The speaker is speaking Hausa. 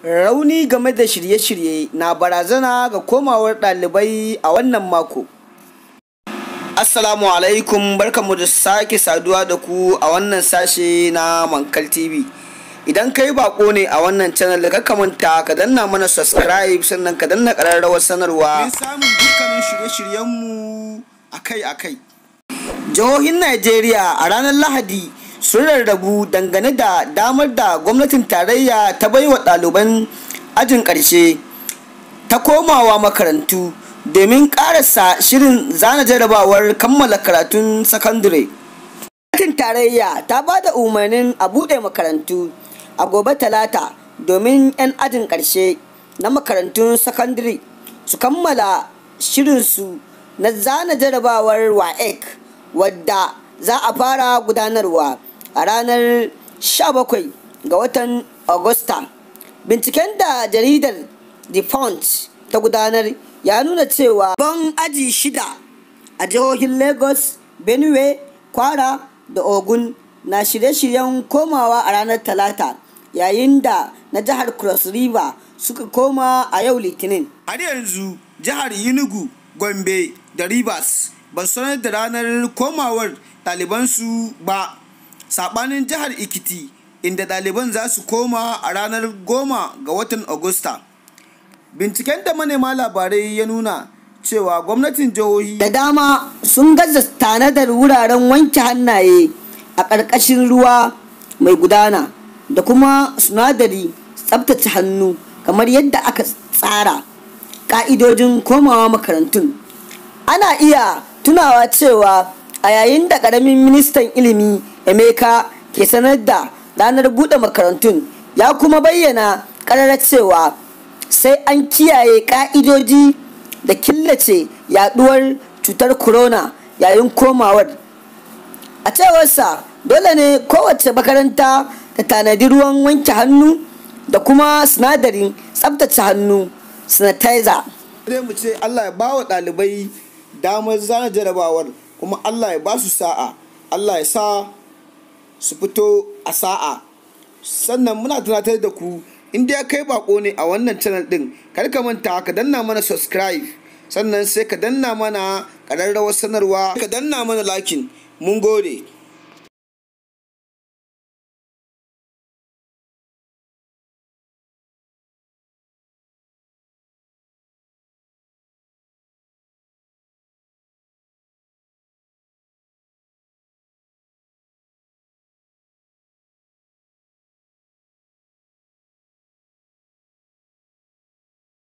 Rauni game da shirye-shirye na barazana ga komawar ɗalibai a wannan mako. Assalamu alaikum, barkanmu da sake saduwa da ku a wannan sashe na Mankal TV. Idan kai bako ne a wannan channel ka manta ka danna mana subscribe sannan ka danna ƙararrawar sanarwa don samun dukkanin shirye-shiryenmu akai-akai. Jihohin Najeriya a ranar Lahadi sun rarrabu dangane da damar da gwamnatin tarayya ta baiwa ɗaliban ajin ƙarshe ta komawa makarantu domin ƙarasa shirin zana jarabawar kammala karatun sakandare. Gwamnatin tarayya ta ba da umarnin a buɗe makarantu a gobe Talata domin 'yan ajin ƙarshe na makarantun sakandare su kammala shirinsu na zana jarabawar WAEC wadda za a fara gudanarwa a ranar 17 ga watan Agusta. Binciken da jaridar The Punch ta gudanar ya nuna cewa ban aji 6 a jihohin Lagos, Benue, Kwara da Ogun na shirye-shiryen komawa a ranar Talata, yayin da na jihar Cross River suka koma a yau Litinin. Har yanzu jihar Enugu, Gombe da Rivers ba sanar da ranar komawar ɗalibansu ba, saɓanin jihar Ikiti inda ɗaliban za su koma a ranar 10 ga watan Agusta. Binciken da manema labarai ya nuna cewa gwamnatin jihohi da dama sun gaza tanadar wuraren wanke hannaye a ƙarƙashin ruwa mai gudana da kuma sinadari tsabtace hannu kamar yadda aka tsara ƙa'idojin komawa makarantun. Ana iya tunawa cewa a yayin da ƙaramin ministan ilimi Emeka ke sanar da ranar buɗe makarantun, ya kuma bayyana ƙarara cewa sai an kiyaye ƙa'idoji da killace yaɗuwar cutar corona yayin komawar. A cewarsa dole ne kowace makaranta ta tanadi ruwan wanke hannu da kuma sinadarin tsabtace hannu sanitizer. Sai mu ce Allah ya ba wa ɗalibai damar zana jarabawar, kuma Allah ya ba su sa'a, Allah ya sa su fito a sa'a. Sannan muna tunatar da ku, in dai kai bako ne a wannan channel din, kar ka manta ka danna mana subscribe, sannan sai ka danna mana ƙararrawar sanarwa, ka danna mana lakin. Mun gode.